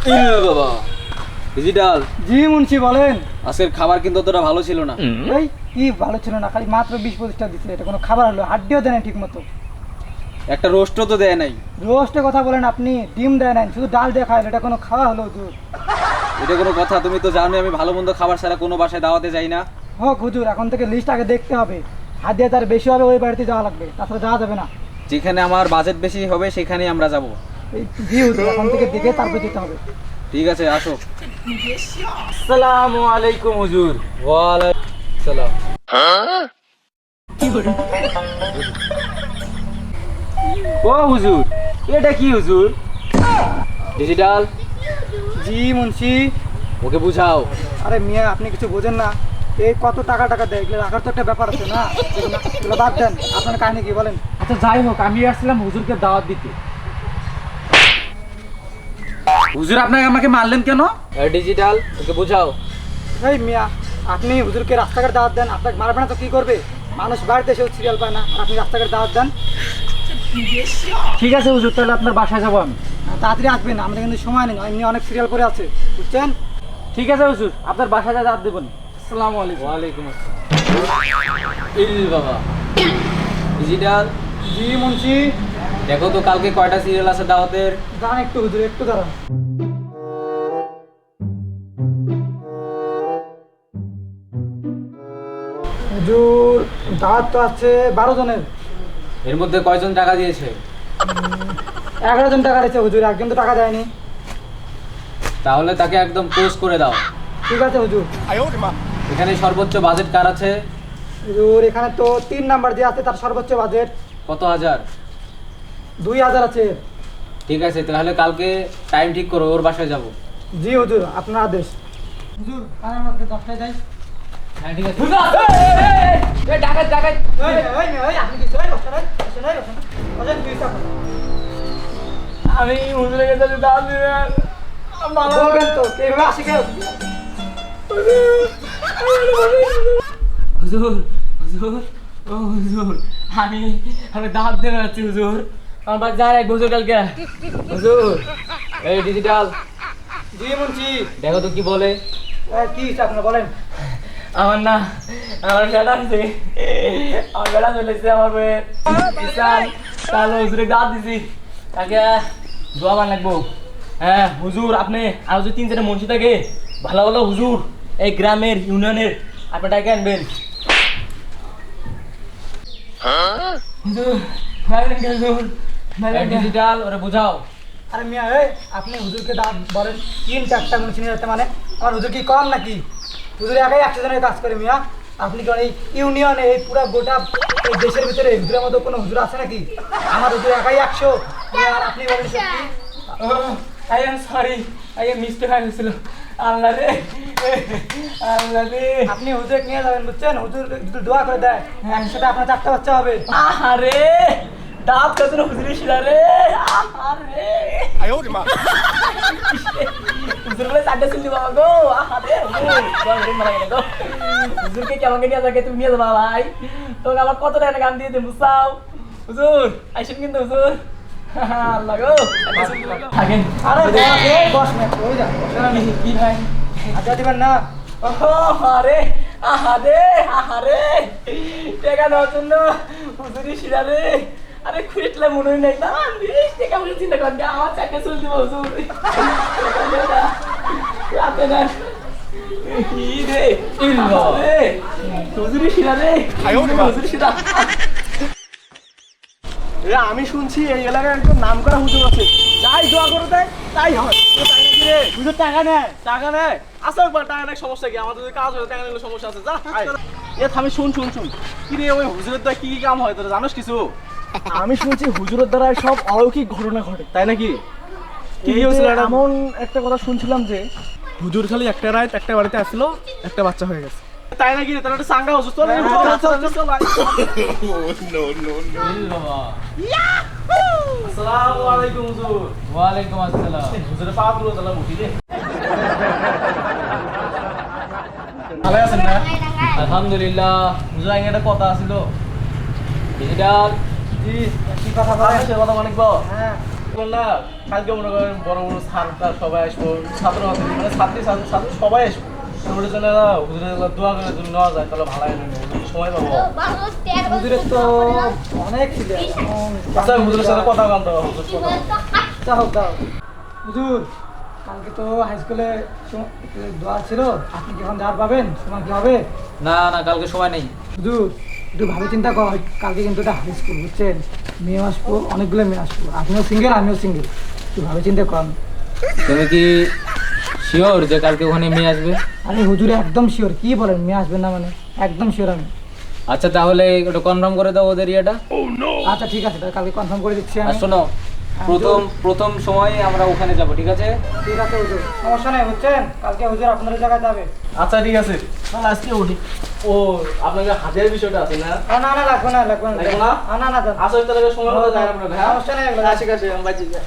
বাবা ডিজিটাল। জি মুন্সি বলেন। আজকের খাবার কিন্তু অতটা ভালো ছিল না। এই কি ভালো ছিল না, খালি মাত্র 20-25টা দিচ্ছে, এটা কোনো খাবার হলো? হাড্ডিও দেয় না ঠিক মতো। একটা রোস্টও তো দেয় নাই। রোস্টের কথা বলেন আপনি, ডিম দেয় নাই, শুধু ডাল দিয়ে খাইলো, এটা কোনো খাওয়া হলো হুজুর? এটা কোনো কথা? তুমি তো জানোই আমি ভালো মন্দ খাবার ছাড়া কোনো বাসায় দাওয়াতে যাই না। হোক হুজুর, এখন থেকে লিস্ট আগে দেখতে হবে, হাদিয়া তার বেশি হবে ওই বাড়িতে যাওয়া লাগবে, তাছাড়া যাওয়া যাবে না। যেখানে আমার বাজেট বেশি হবে সেখানেই আমরা যাব। জি হুজুর, এখন থেকে দেখে তারপর যেতে হবে। ঠিক আছে আসো। আসসালামু আলাইকুম হুজুর। ওয়ালাইকুম সালাম। ও হুজুর, এটা কি হুজুর? ডিজিটাল। জি মুন্সি। ওকে বুঝাও। আরে মিয়া, আপনি কিছু বোঝেন না, এই কত টাকা টাকা দেয়, এগুলো রাখার তো একটা ব্যাপার আছে না। এগুলো বাদ দেন, আপনার কাহিনী কি বলেন? আচ্ছা যাই হোক, আমি আসছিলাম হুজুরকে দাওয়াত দিতে। হুজুর আপনাকে আমাকে মারলেন কেন? ডিজিটাল ওকে বুঝাও। এই মিয়া, আপনি হুজুরকে রাস্তাঘাট দাওয়াত দেন, আপনাকে মারবে না তো কি করবে? মানুষ বাড়িতে এসেও সিরিয়াল পায় না, আর আপনি রাস্তাঘাট দাওয়াত দেন। ঠিক আছে হুজুর, তাহলে আপনার বাসায় যাবো আমি। তাড়াতাড়ি আসবেন, আমাদের কিন্তু সময় নেই, এমনি অনেক সিরিয়াল করে আছে, বুঝছেন? ঠিক আছে হুজুর, আপনার বাসায় যা দাওয়াত দেবেন। আসসালামু আলাইকুম। ওয়ালাইকুম আসসালাম। ইল বাবা। ডিজিটাল। জি মুন্সি। দেখো তো কালকে কয়টা সিরিয়াল আছে দাওয়াতের। দাঁড়ান একটু হুজুর, একটু দাঁড়ান। হুজুর দাওয়াত তো আছে 12 জনের। এর মধ্যে কয়জন টাকা দিয়েছে? 11 জন টাকা দিয়েছে হুজুর, একজন তো টাকা দেয়নি। তাহলে তাকে একদম ক্লোজ করে দাও। ঠিক আছে হুজুর। এখানে সর্বোচ্চ বাজেট কার আছে? হুজুর এখানে তো 3 নাম্বার যে আছে তার সর্বোচ্চ বাজেট কত হাজার? 2000 আছে। ঠিক আছে তাহলে কালকে টাইম ঠিক করো, ওর বাসায় যাব। জি হুজুর, আপনার আদেশ। হুজুর কার মধ্যে 10টায় যাই। হ্যাঁ ঠিক আছে। ডাকাত ডাকাত। এই আপনি কি সবাই বসেন? বসেন তুই সব আমি হুজুরের কাছে দাওয়াত দিবেন। বলবেন তো কিভাবে আসি কেউ? হুজুর হুজুর ও হুজুর, আমি আমি দাওয়াত দিতে যাচ্ছি হুজুর। আমার বাড়ি যার এক হুজুর কালকে। হুজুর। এই ডিজিটাল জি মুন্সি। দেখো তো কি বলে। কি আপনারা বলেন? আমার না, আমার বেড়া আছে, আমার বেড়া চলেছে, আমার বইয়ের বিশাল তাহলে হুজুরে দাঁত দিছি, তাকে দোয়া বান লাগবো। হ্যাঁ হুজুর, আপনি আর যদি 3-4টা মনসি থাকে ভালো ভালো হুজুর এই গ্রামের ইউনিয়নের আপনি ডাকে আনবেন। হুজুর ভাইলেন কে হুজুর, ভাইলেন কে? ডিজিটাল ওরে বুঝাও। আরে মিয়া এই আপনি হুজুরকে দাঁত বলেন 3-4টা মুন্সি নিয়ে যেতে, মানে আমার হুজুর কি কম নাকি? হুজুর একাই 100 জনের কাজ করে মিয়া। আপনি কি এই ইউনিয়নে এই পুরো গোটা এই দেশের ভিতরে হুজুরের মতো কোনো হুজুর আছে নাকি? আমার হুজুর একাই 100 মিয়া, আর আপনি বলেন সত্যি? I am sorry, I am mistake হয়ে গেছিল। আল্লাহ রে, আল্লাহ রে। আপনি হুজুর নিয়ে যাবেন, বুঝছেন? হুজুর যদি দোয়া করে দেয় একসাথে আপনার 4টা বাচ্চা হবে। আরে দাঁত কত হুজুরে শিলা রে। আরে হুজুর বলে 4টা শুনলি বাবা গো। আরে হুজুর মারা গেল গো। হুজুরকে কেমন নিয়ে যাবে, তুমি নিয়ে যাবা ভাই, তোকে আবার কত টাকা গান দিয়ে দেবো চাও। হুজুর আইসেন কিন্তু হুজুর। আল্লাহ গো থাকেন। আরে বস না, ওই যা কি ভাই আচ্ছা দিবেন না? আরে আহারে আহারে টাকা নেওয়ার জন্য হুজুরি শিরা রে। আরে খুঁজলে মনে হয় নাই না, টাকা বলে চিন্তা করেন আমার 4টা চুল দিব হুজুর। রাতে না কি রে রে হুজুরি শিরা রে, হুজুরি শিরা। আমি শুনছি এই এলাকায় একজন নাম করা হুজুর আছে, যাই দোয়া করে দেয় তাই হয়। তাই নাকি রে? হুজুর টাকা নেয়? টাকা নেয়? আসো একবার, টাকা নেয় সমস্যা কি? আমাদের যদি কাজ হয় টাকা নিলে সমস্যা আছে, যা আয়। এ থামি শুন শুন শুন, কি রে ওই হুজুরের দ্বারা কি কি কাম হয় তোরা জানোস কিছু? আমি শুনছি হুজুরের দ্বারা সব অলৌকিক ঘটনা ঘটে, তাই নাকি? কি হয়েছিল? এমন একটা কথা শুনছিলাম যে হুজুর খালি একটা রাত একটা বাড়িতে আসলো, একটা বাচ্চা হয়ে গেছে। তাই নাকি রে? তাহলে একটা সাঙ্গা হুজুর চল চল। আসসালামু আলাইকুম হুজুর। ওয়ালাইকুম আসসালাম। হুজুরের পা তুলো তাহলে উঠি রে। ভালো আছেন না? আলহামদুলিল্লাহ। হুজুর আগে একটা কথা আছিল। ডিজিটাল জি কি কথা বলেন? সে কথা অনেক বল। হ্যাঁ না কালকে মনে করেন বড় বড় ছাত্র সবাই আসবো, ছাত্র মানে ছাত্রী ছাত্র সবাই আসবো। ওদের জন্য হুজুরের দোয়া করে যদি নেওয়া যায় তাহলে ভালো হয় না, সময় পাবো। হুজুরের তো অনেক ছিল আচ্ছা হুজুরের সাথে কথা বলতে হবে। হুজুর কালকে তো হাই স্কুলে দোয়া ছিল, আপনি কি এখন যাওয়ার পাবেন? সময় কি হবে? না না, কালকে সময় নেই। হুজুর একটু ভাবে চিন্তা কর, কালকে কিন্তু এটা হাই স্কুল বুঝছেন, মেয়ে আসবো, অনেকগুলো মেয়ে আসবো, আপনিও সিঙ্গেল আমিও সিঙ্গেল, একটু ভাবে চিন্তা কর। তুমি কি শিওর যে কালকে ওখানে মেয়ে আসবে? আরে হুজুরে একদম শিওর, কি বলেন মেয়ে আসবেন না মানে, একদম শিওর আমি। আচ্ছা তাহলে ওটা কনফার্ম করে দাও ওদের ইয়েটা। আচ্ছা ঠিক আছে, তাহলে কালকে কনফার্ম করে দিচ্ছি আর আমি। শোনো, প্রথম সময় আমরা ওখানে যাব, ঠিক আছে? ঠিক আছে হুজুর, সমস্যা নেই বুঝছেন, কালকে হুজুর আপনাদের জায়গায় যাবে। আচ্ছা ঠিক আছে, তাহলে আজকে উঠি। ও আপনাকে হাতের বিষয়টা আছে না? না না লাগবে না, লাগবে না, লাগবে না? না না যান। আসলে তাহলে সময় মতো যায় না হ্যাঁ? সমস্যা নেই এগুলো। ঠিক আছে আমি বাঁচি যাই।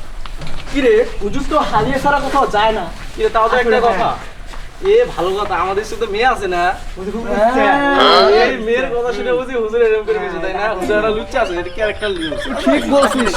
কি রে হুজুর তো হারিয়ে ছাড়া কোথাও যায় না। কি রে তাও তো একটা কথা, এ ভালো কথা, আমাদের সাথে মেয়ে আছে না, এই মেয়ের কথা শুনে বুঝি হুজুর এরকম করে কিছু তাই না? হুজুর একটা লুচ্চা আছে, এটা ক্যারেক্টার লিউজ। ঠিক বলছিস।